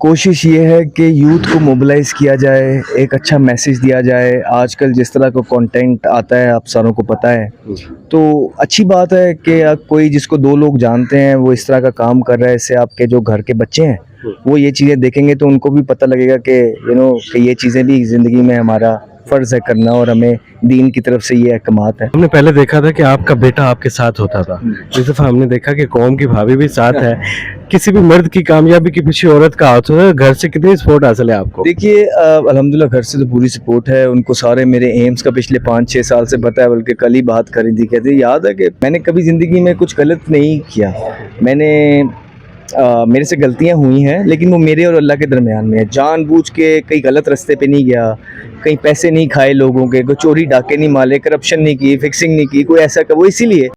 کوشش یہ ہے کہ یوتھ کو موبلائز کیا جائے، ایک اچھا میسیج دیا جائے۔ آج کل جس طرح کا کنٹینٹ آتا ہے آپ ساروں کو پتہ ہے، تو اچھی بات ہے کہ کوئی جس کو دو لوگ جانتے ہیں وہ اس طرح کا کام کر رہا ہے، اس سے آپ کے جو گھر کے بچے ہیں وہ یہ چیزیں دیکھیں گے تو ان کو بھی پتہ لگے گا کہ کہ یہ چیزیں بھی زندگی میں ہمارا فرض ہے کرنا، اور ہمیں دین کی طرف سے یہ احکامات ہیں۔ ہم نے پہلے دیکھا تھا کہ آپ کا بیٹا آپ کے ساتھ ہوتا تھا، اس دفعہ ہم نے دیکھا کہ قوم کی بھابھی بھی ساتھ ہے۔ کسی بھی مرد کی کامیابی کی پیچھے عورت کا ہاتھ ہوتا ہے، گھر سے کتنی سپورٹ حاصل ہے آپ کو؟ دیکھیے الحمدللہ گھر سے تو پوری سپورٹ ہے، ان کو سارے میرے ایمز کا پچھلے 5-6 سال سے پتہ ہے، بلکہ کل ہی بات کری تھی، کہتے یاد ہے کہ میں نے کبھی زندگی میں کچھ غلط نہیں کیا، میرے سے غلطیاں ہوئی ہیں لیکن وہ میرے اور اللہ کے درمیان میں ہے۔ جان بوجھ کے کئی غلط رستے پہ نہیں گیا، کہیں پیسے نہیں کھائے لوگوں کے، کوئی چوری ڈاکے نہیں مارے، کرپشن نہیں کی، فکسنگ نہیں کی، کوئی ایسا وہ اسی لیے۔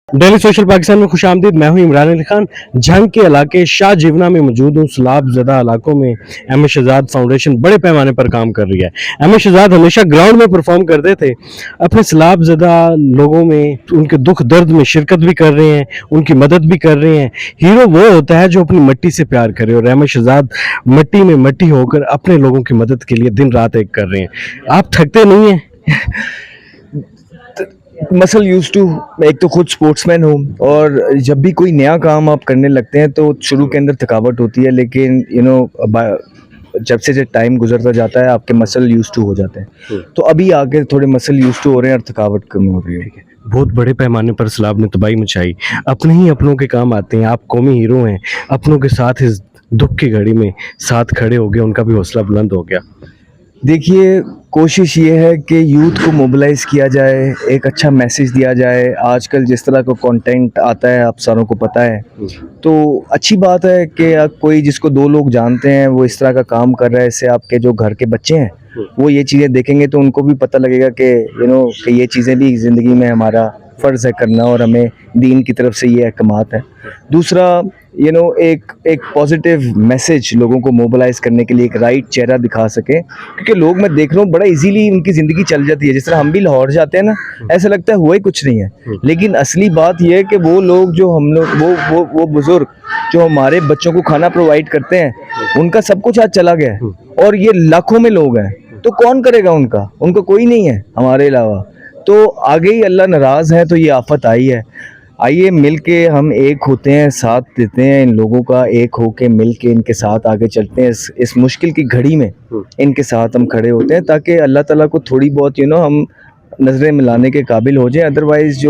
ڈیلی سوشل پاکستان میں خوش آمدید، میں ہوں عمران علی خان۔ جھنگ کے علاقے شاہ جیونا میں موجود ہوں۔ سیلاب زدہ علاقوں میں احمد شہزاد فاؤنڈیشن بڑے پیمانے پر کام کر رہی ہے۔ احمد شہزاد ہمیشہ گراؤنڈ میں پرفارم کرتے تھے، اپنے سیلاب زدہ لوگوں میں ان کے دکھ درد میں شرکت بھی کر رہے ہیں، ان کی مدد بھی کر رہے ہیں۔ ہیرو وہ ہوتا ہے جو اپنی مٹی سے پیار کرے، اور احمد شہزاد مٹی میں مٹی ہو کر اپنے لوگوں کی مدد کے لیے دن رات ایک کر رہے ہیں۔ آپ تھکتے نہیں ہیں؟ مسل یوز ٹو، ایک تو خود سپورٹس مین ہوں، اور جب بھی کوئی نیا کام آپ کرنے لگتے ہیں تو شروع کے اندر تھکاوٹ ہوتی ہے، لیکن جب سے ٹائم گزرتا جاتا ہے آپ کے مسل یوز ٹو ہو جاتے ہیں، تو ابھی آگے تھوڑے مسل یوز ٹو ہو رہے ہیں اور تھکاوٹ کم ہو رہی ہے۔ بہت بڑے پیمانے پر سیلاب نے تباہی مچائی، اپنے ہی اپنوں کے کام آتے ہیں، آپ قومی ہیرو ہیں، اپنوں کے ساتھ اس دکھ کی گھڑی میں ساتھ کھڑے ہو گئے، ان کا بھی حوصلہ بلند ہو گیا۔ دیکھیے کوشش یہ ہے کہ یوتھ کو موبلائز کیا جائے، ایک اچھا میسیج دیا جائے۔ آج کل جس طرح کا کنٹینٹ آتا ہے آپ ساروں کو پتہ ہے، تو اچھی بات ہے کہ کوئی جس کو دو لوگ جانتے ہیں وہ اس طرح کا کام کر رہا ہے، اس سے آپ کے جو گھر کے بچے ہیں وہ یہ چیزیں دیکھیں گے تو ان کو بھی پتہ لگے گا کہ کہ یہ چیزیں بھی زندگی میں ہمارا فرض ہے کرنا، اور ہمیں دین کی طرف سے یہ احکامات ہیں۔ دوسرا ایک پازیٹیو میسیج لوگوں کو موبلائز کرنے کے لیے ایک رائٹ چہرہ دکھا سکے، کیونکہ لوگ میں دیکھ رہا ہوں بڑا ایزیلی ان کی زندگی چل جاتی ہے۔ جس طرح ہم بھی لاہور جاتے ہیں نا، ایسا لگتا ہے ہوا ہی کچھ نہیں ہے، لیکن اصلی بات یہ ہے کہ وہ لوگ جو وہ بزرگ جو ہمارے بچوں کو کھانا پرووائڈ کرتے ہیں، ان کا سب کچھ آج چلا گیا ہے، اور یہ لاکھوں میں لوگ ہیں، تو کون کرے گا ان کا کوئی نہیں ہے ہمارے علاوہ۔ تو آگے ہی اللہ ناراض ہے تو یہ آفت آئی ہے۔ آئیے مل کے ہم ایک ہوتے ہیں، ساتھ دیتے ہیں ان لوگوں کا، ایک ہو کے مل کے ان کے ساتھ آگے چلتے ہیں، اس مشکل کی گھڑی میں ان کے ساتھ ہم کھڑے ہوتے ہیں، تاکہ اللہ تعالیٰ کو تھوڑی بہت ہم نظریں ملانے کے قابل ہو جائیں۔ ادروائز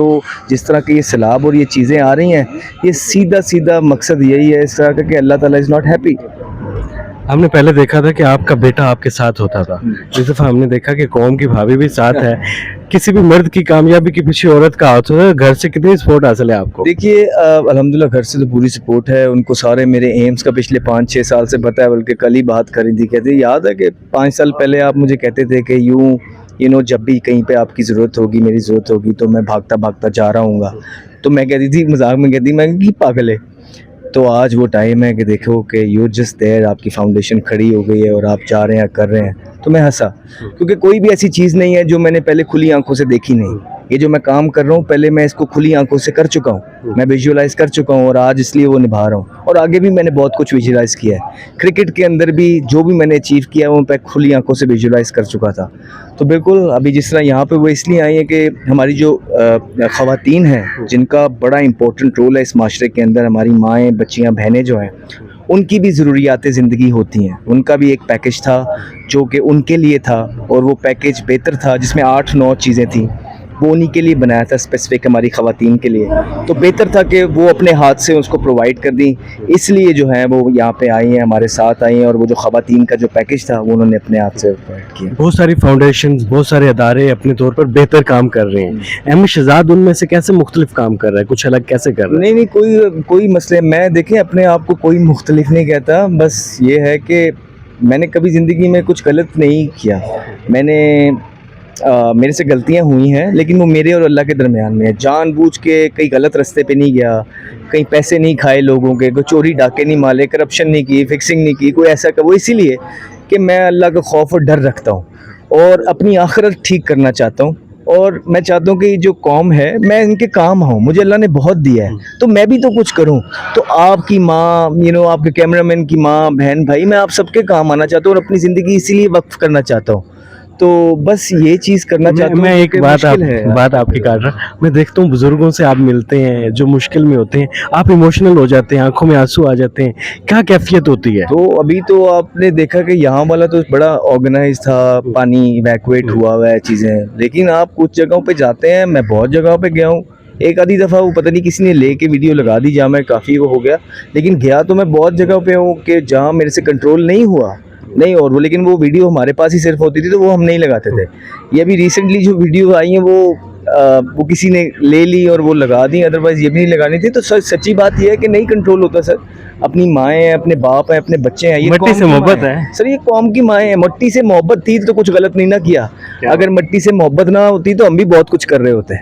جس طرح کی یہ سیلاب اور یہ چیزیں آ رہی ہیں، یہ سیدھا مقصد یہی ہے اس طرح کا کہ اللہ تعالیٰ از ناٹ ہیپی۔ ہم نے پہلے دیکھا تھا کہ آپ کا بیٹا آپ کے ساتھ ہوتا تھا، اس دفعہ ہم نے دیکھا کہ قوم کی بھابھی بھی ساتھ ہے۔ کسی بھی مرد کی کامیابی کے پیچھے عورت کا ہاتھ ہوتا ہے، گھر سے کتنی سپورٹ حاصل ہے آپ کو؟ دیکھیے الحمدللہ گھر سے تو پوری سپورٹ ہے، ان کو سارے میرے ایمز کا پچھلے 5-6 سال سے پتہ ہے، بلکہ کل ہی بات کری تھی، کہتے یاد ہے کہ 5 سال پہلے آپ مجھے کہتے تھے کہ جب بھی کہیں پہ آپ کی ضرورت ہوگی، میری ضرورت ہوگی تو میں بھاگتا جا رہا ہوں گا، تو میں کہتی تھی مذاق میں کہتی میں کہ پاگل ہے۔ تو آج وہ ٹائم ہے کہ دیکھو کہ یو جسٹ دیر، آپ کی فاؤنڈیشن کھڑی ہو گئی ہے اور آپ جا رہے ہیں کر رہے ہیں، تو میں ہنسا، کیونکہ کوئی بھی ایسی چیز نہیں ہے جو میں نے پہلے کھلی آنکھوں سے دیکھی نہیں۔ یہ جو میں کام کر رہا ہوں پہلے میں اس کو کھلی آنکھوں سے کر چکا ہوں، میں ویژولائز کر چکا ہوں، اور آج اس لیے وہ نبھا رہا ہوں، اور آگے بھی میں نے بہت کچھ ویژولائز کیا ہے۔ کرکٹ کے اندر بھی جو بھی میں نے اچیو کیا وہ میں کھلی آنکھوں سے ویژولائز کر چکا تھا۔ تو بالکل ابھی جس طرح یہاں پہ وہ اس لیے آئی ہیں کہ ہماری جو خواتین ہیں جن کا بڑا امپورٹنٹ رول ہے اس معاشرے کے اندر، ہماری مائیں، بچیاں، بہنیں جو ہیں، ان کی بھی ضروریات زندگی ہوتی ہیں، ان کا بھی ایک پیکج تھا جو کہ ان کے لیے تھا، اور وہ پیکج بہتر تھا جس میں 8-9 چیزیں تھیں، وہ انہی کے لیے بنایا تھا اسپیسیفک ہماری خواتین کے لیے، تو بہتر تھا کہ وہ اپنے ہاتھ سے اس کو پرووائڈ کر دیں، اس لیے جو ہے وہ یہاں پہ آئی ہیں، ہمارے ساتھ آئی ہیں، اور وہ جو خواتین کا جو پیکج تھا وہ انہوں نے اپنے ہاتھ سے پرووائڈ کیا۔ بہت ساری فاؤنڈیشنز، بہت سارے ادارے اپنے طور پر بہتر کام کر رہے ہیں، احمد شہزاد ان میں سے کیسے مختلف کام کر رہا ہے، کچھ الگ کیسے کر رہا ہے؟ نہیں کوئی مسئلہ، میں دیکھیں اپنے آپ کو کوئی مختلف نہیں کہتا، بس یہ ہے کہ میں نے کبھی زندگی میں کچھ غلط نہیں کیا، میرے سے غلطیاں ہوئی ہیں لیکن وہ میرے اور اللہ کے درمیان میں ہے۔ جان بوجھ کے کئی غلط رستے پہ نہیں گیا، کہیں پیسے نہیں کھائے لوگوں کے، کوئی چوری ڈاکے نہیں مارے، کرپشن نہیں کی، فکسنگ نہیں کی، کوئی ایسا وہ اسی لیے کہ میں اللہ کا خوف اور ڈر رکھتا ہوں، اور اپنی آخرت ٹھیک کرنا چاہتا ہوں، اور میں چاہتا ہوں کہ یہ جو قوم ہے میں ان کے کام ہوں, مجھے اللہ نے بہت دیا ہے تو میں بھی تو کچھ کروں. تو آپ کی ماں, آپ کے کیمرہ مین کی ماں, بہن, بھائی, میں آپ سب کے کام آنا چاہتا ہوں اور اپنی زندگی اسی لیے وقف کرنا چاہتا ہوں. تو بس یہ چیز کرنا چاہتا ہوں. میں ایک مشکل ہے بات آپ کی کاٹ رہا, میں دیکھتا ہوں بزرگوں سے آپ ملتے ہیں جو مشکل میں ہوتے ہیں, آپ ایموشنل ہو جاتے ہیں, آنکھوں میں آنسو آ جاتے ہیں, کیا کیفیت ہوتی ہے؟ تو ابھی تو آپ نے دیکھا کہ یہاں والا تو بڑا آرگنائز تھا, پانی ایویکویٹ ہوا ہوا ہے چیزیں, لیکن آپ کچھ جگہوں پہ جاتے ہیں, میں بہت جگہوں پہ گیا ہوں, ایک آدھی دفعہ وہ پتہ نہیں کسی نے لے کے ویڈیو لگا دی جہاں میں کافی وہ ہو گیا, لیکن گیا تو میں بہت جگہوں پہ ہوں کہ جہاں میرے سے کنٹرول نہیں ہوا نہیں, اور وہ لیکن وہ ویڈیو ہمارے پاس ہی صرف ہوتی تھی تو وہ ہم نہیں لگاتے تھے. یہ ابھی ریسنٹلی جو ویڈیو آئی ہیں وہ کسی نے لے لی اور وہ لگا دی, ادروائز یہ بھی نہیں لگانی تھی. تو سچی بات یہ ہے کہ نہیں کنٹرول ہوتا سر. اپنی مائیں ہیں, اپنے باپ ہیں, اپنے بچے ہیں, یہ مٹی سے محبت ہے سر, یہ قوم کی مائیں ہیں. مٹی سے محبت تھی تو کچھ غلط نہیں نہ کیا. اگر مٹی سے محبت نہ ہوتی تو ہم بھی بہت کچھ کر رہے ہوتے.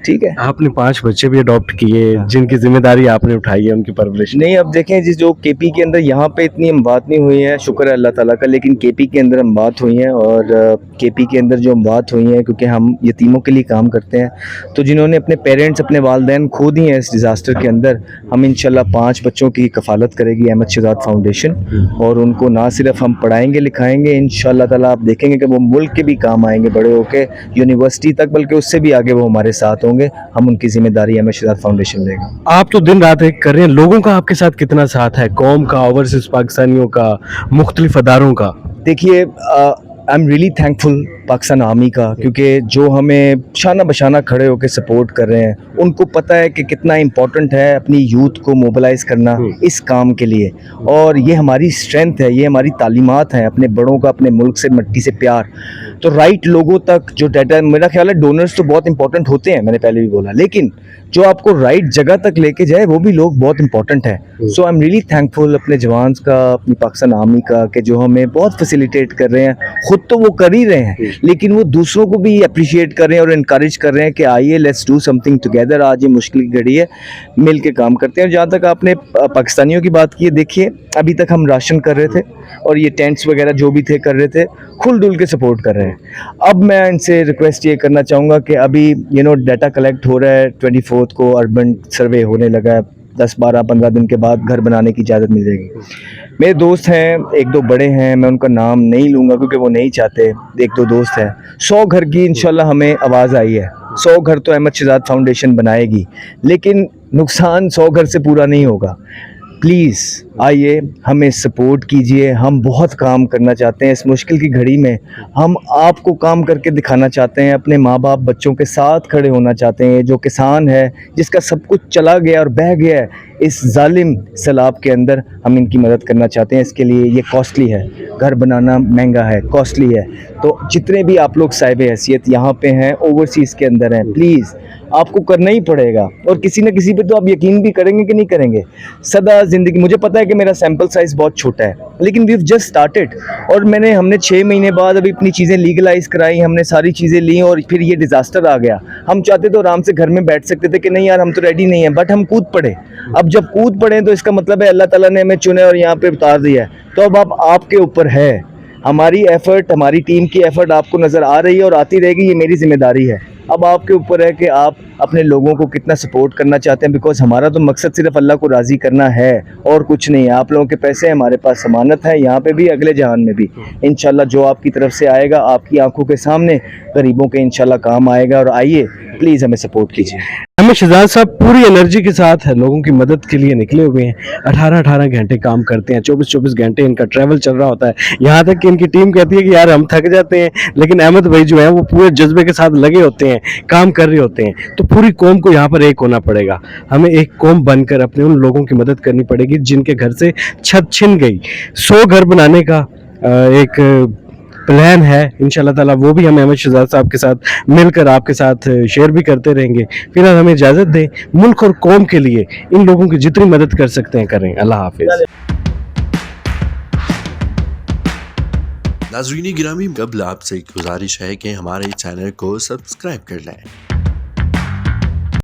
ٹھیک ہے. آپ نے 5 بچے بھی اڈاپٹ کیے جن کی ذمہ داری آپ نے اٹھائی ہے ان کی پرورش. نہیں, اب دیکھیں جو کے پی کے اندر یہاں پہ اتنی اموات نہیں ہوئی ہیں, شکر ہے اللہ تعالیٰ کا, لیکن کے پی کے اندر اموات ہوئی ہیں. اور کے پی کے اندر جو اموات ہوئی ہیں, کیونکہ ہم یتیموں کے لیے کام کرتے ہیں, تو جنہوں نے اپنے پیرنٹس, اپنے والدین کھو دیے ہیں اس ڈیزاسٹر کے اندر, ہم انشاءاللہ 5 بچوں کی کفالت کرے گی احمد شہزاد فاؤنڈیشن, اور ان کو نہ صرف ہم پڑھائیں گے لکھائیں گے, انشاءاللہ تعالیٰ آپ دیکھیں گے کہ وہ ملک کے بھی کام آئیں گے بڑے ہو کے, یونیورسٹی تک, بلکہ اس سے بھی آگے وہ ہمارے ساتھ ہوں گے. ہم ان کی ذمہ داری احمد شہزاد فاؤنڈیشن لے گا. آپ تو دن رات ایک کر رہے ہیں, لوگوں کا آپ کے ساتھ کتنا ساتھ ہے, قوم کا, اوورسیز پاکستانیوں کا, مختلف اداروں کا؟ دیکھیے, I am really thankful Pakistan army کا, کیونکہ جو ہمیں شانہ بشانہ کھڑے ہو کے سپورٹ کر رہے ہیں, ان کو پتہ ہے کہ کتنا امپورٹنٹ ہے اپنی یوتھ کو موبلائز کرنا اس کام کے لیے, اور یہ ہماری اسٹرینتھ ہے, یہ ہماری تعلیمات ہیں, اپنے بڑوں کا, اپنے ملک سے مٹی سے پیار. تو رائٹ لوگوں تک جو ڈیٹا, میرا خیال ہے ڈونرز تو بہت امپورٹنٹ ہوتے ہیں, میں نے پہلے بھی بولا, لیکن جو آپ کو رائٹ جگہ تک لے کے جائے وہ بھی لوگ بہت امپورٹنٹ ہیں. سو آئی ایم ریئلی تھینک فل اپنے جوانز کا, اپنی پاکستان آرمی کا, کہ جو ہمیں بہت فیسیلیٹیٹ کر رہے ہیں. خود تو وہ کر ہی رہے ہیں, لیکن وہ دوسروں کو بھی اپریشیٹ کر رہے ہیں اور انکریج کر رہے ہیں کہ آئیے let's do some thing together. آج یہ مشکل کی گھڑی ہے, مل کے کام کرتے ہیں. اور جہاں تک آپ نے پاکستانیوں کی بات کی ہے, دیکھیے ابھی تک ہم راشن کر رہے تھے اور یہ ٹینٹس وغیرہ جو بھی تھے کر رہے تھے, کھل ڈل کے سپورٹ کر رہے ہیں. اب میں ان سے ریکویسٹ یہ کرنا چاہوں گا کہ ابھی ڈیٹا کلیکٹ ہو رہا ہے, 24 کو اربن سروے ہونے لگا ہے, 10, 12, 15 دن کے بعد گھر بنانے کی اجازت مل جائے گی. میرے دوست ہیں, 1-2 بڑے ہیں, میں ان کا نام نہیں لوں گا کیونکہ وہ نہیں چاہتے, 1-2 دوست ہیں. 100 گھر کی انشاءاللہ ہمیں آواز آئی ہے. 100 گھر تو احمد شہزاد فاؤنڈیشن بنائے گی, لیکن نقصان 100 گھر سے پورا نہیں ہوگا. پلیز آئیے, ہمیں سپورٹ کیجئے. ہم بہت کام کرنا چاہتے ہیں اس مشکل کی گھڑی میں. ہم آپ کو کام کر کے دکھانا چاہتے ہیں, اپنے ماں باپ بچوں کے ساتھ کھڑے ہونا چاہتے ہیں. جو کسان ہے جس کا سب کچھ چلا گیا اور بہہ گیا ہے اس ظالم سیلاب کے اندر, ہم ان کی مدد کرنا چاہتے ہیں. اس کے لیے یہ کاسٹلی ہے, گھر بنانا مہنگا ہے, کاسٹلی ہے. تو جتنے بھی آپ لوگ صاحب حیثیت یہاں پہ ہیں, اوورسیز کے اندر ہیں, پلیز آپ کو کرنا ہی پڑے گا. اور کسی نہ کسی پہ تو آپ یقین بھی کریں گے کہ نہیں کریں گے. سدا زندگی, مجھے پتا ہے کہ میرا سیمپل سائز بہت چھوٹا ہے, لیکن ویو جسٹ اسٹارٹڈ. اور ہم نے 6 مہینے بعد ابھی اپنی چیزیں لیگلائز کرائی, ہم نے ساری چیزیں لیں, اور پھر یہ ڈیزاسٹر آ گیا. ہم چاہتے تو آرام سے گھر میں بیٹھ سکتے تھے کہ نہیں یار ہم تو ریڈی نہیں ہیں, بٹ ہم کود پڑے. اب جب کود پڑے تو اس کا مطلب ہے اللہ تعالیٰ نے ہمیں چنے اور یہاں پہ اتار دیا ہے. تو اب آپ کے اوپر ہے. ہماری ایفرٹ, ہماری ٹیم کی ایفرٹ آپ کو نظر آ رہی ہے اور آتی رہے گی, یہ میری ذمہ داری ہے. اب آپ کے اوپر ہے کہ آپ اپنے لوگوں کو کتنا سپورٹ کرنا چاہتے ہیں, بیکاز ہمارا تو مقصد صرف اللہ کو راضی کرنا ہے اور کچھ نہیں ہے. آپ لوگوں کے پیسے ہمارے پاس ضمانت ہے, یہاں پہ بھی اگلے جہان میں بھی. انشاءاللہ جو آپ کی طرف سے آئے گا آپ کی آنکھوں کے سامنے غریبوں کے انشاءاللہ کام آئے گا. اور آئیے پلیز ہمیں سپورٹ کیجیے. احمد شہزاد صاحب پوری انرجی کے ساتھ لوگوں کی مدد کے لیے نکلے ہوئے ہیں. 18 گھنٹے کام کرتے ہیں, 24 گھنٹے ان کا ٹریول چل رہا ہوتا ہے. یہاں تک کہ ان کی ٹیم کہتی ہے کہ یار ہم تھک جاتے ہیں, لیکن احمد بھائی جو ہیں وہ پورے جذبے کے ساتھ لگے ہوتے ہیں, کام کر رہے ہوتے ہیں. تو پوری قوم کو یہاں پر ایک ہونا پڑے گا. ہمیں ایک قوم بن کر اپنے ان لوگوں کی مدد کرنی پڑے گی جن کے گھر سے چھت چھن گئی. 100 گھر بنانے کا ایک پلان ہے انشاءاللہ تعالیٰ, وہ بھی ہم احمد شہزاد صاحب کے ساتھ مل کر آپ کے ساتھ شیئر بھی کرتے رہیں گے. فی الحال ہمیں اجازت دیں, ملک اور قوم کے لیے ان لوگوں کی جتنی مدد کر سکتے ہیں کریں. اللہ حافظ. ناظرین گرامی, قبل آپ سے ایک گزارش ہے کہ ہمارے چینل کو سبسکرائب کر لیں.